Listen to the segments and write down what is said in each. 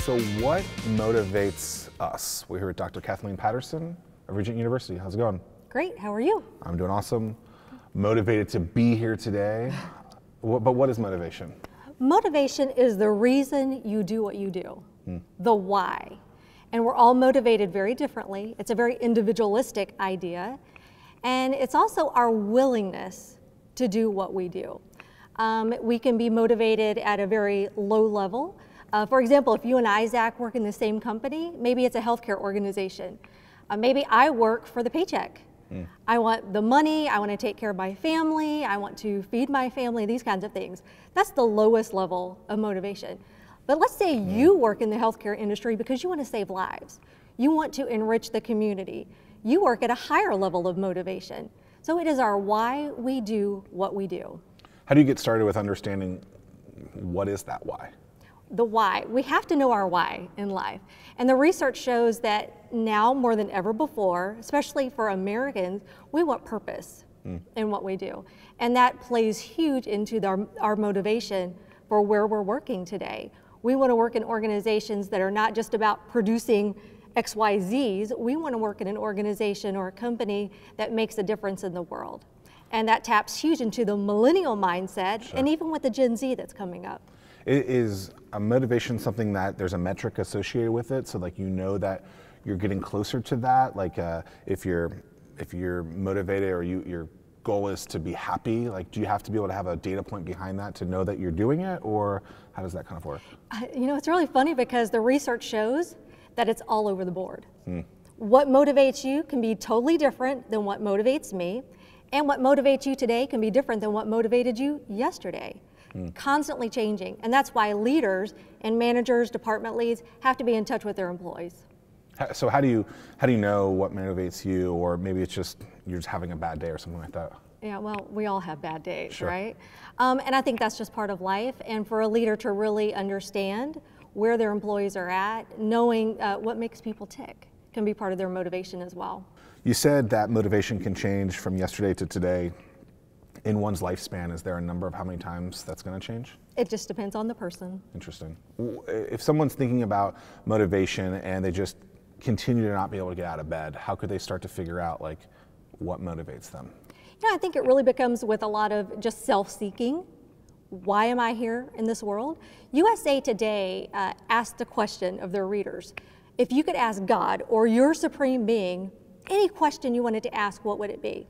So what motivates us? We're here with Dr. Kathleen Patterson of Regent University. How's it going? Great, how are you? I'm doing awesome. Motivated to be here today. But what is motivation? Motivation is the reason you do what you do, the why. And we're all motivated very differently. It's a very individualistic idea. And it's also our willingness to do what we do. We can be motivated at a very low level. For example, if you and I, Zach, work in the same company, maybe it's a healthcare organization. Maybe I work for the paycheck. I want the money, I want to take care of my family, I want to feed my family, these kinds of things. That's the lowest level of motivation. But let's say you work in the healthcare industry because you want to save lives. You want to enrich the community. You work at a higher level of motivation. So it is our why we do what we do. How do you get started with understanding what is that why? The why. We have to know our why in life. And the research shows that now more than ever before, especially for Americans, we want purpose in what we do. And that plays huge into our motivation for where we're working today. We want to work in organizations that are not just about producing XYZs. We want to work in an organization or a company that makes a difference in the world. And that taps huge into the millennial mindset, and even with the Gen Z that's coming up. Is a motivation something that there's a metric associated with it, so like you know that you're getting closer to that? Like if you're motivated or your goal is to be happy, like do you have to be able to have a data point behind that to know that you're doing it, or how does that kind of work? You know, it's really funny because the research shows that it's all over the board. What motivates you can be totally different than what motivates me, and what motivates you today can be different than what motivated you yesterday. Constantly changing, and that's why leaders and managers, department leads have to be in touch with their employees. So how do you know what motivates you, or maybe it's just you're just having a bad day or something like that? Yeah, well, we all have bad days, right? And I think that's just part of life. And for a leader to really understand where their employees are at, knowing what makes people tick, can be part of their motivation as well. You said that motivation can change from yesterday to today. In one's lifespan, is there a number of how many times that's going to change? It just depends on the person. Interesting. If someone's thinking about motivation and they just continue to not be able to get out of bed, how could they start to figure out like what motivates them? You know, I think it really becomes with a lot of just self-seeking. Why am I here in this world? USA Today asked the question of their readers, if you could ask God or your supreme being any question you wanted to ask, what would it be?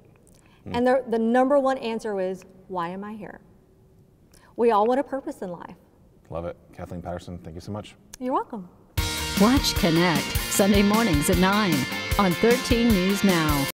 And the number one answer was, why am I here? We all want a purpose in life. Love it. Kathleen Patterson, thank you so much. You're welcome. Watch Connect, Sunday mornings at 9 on 13 News Now.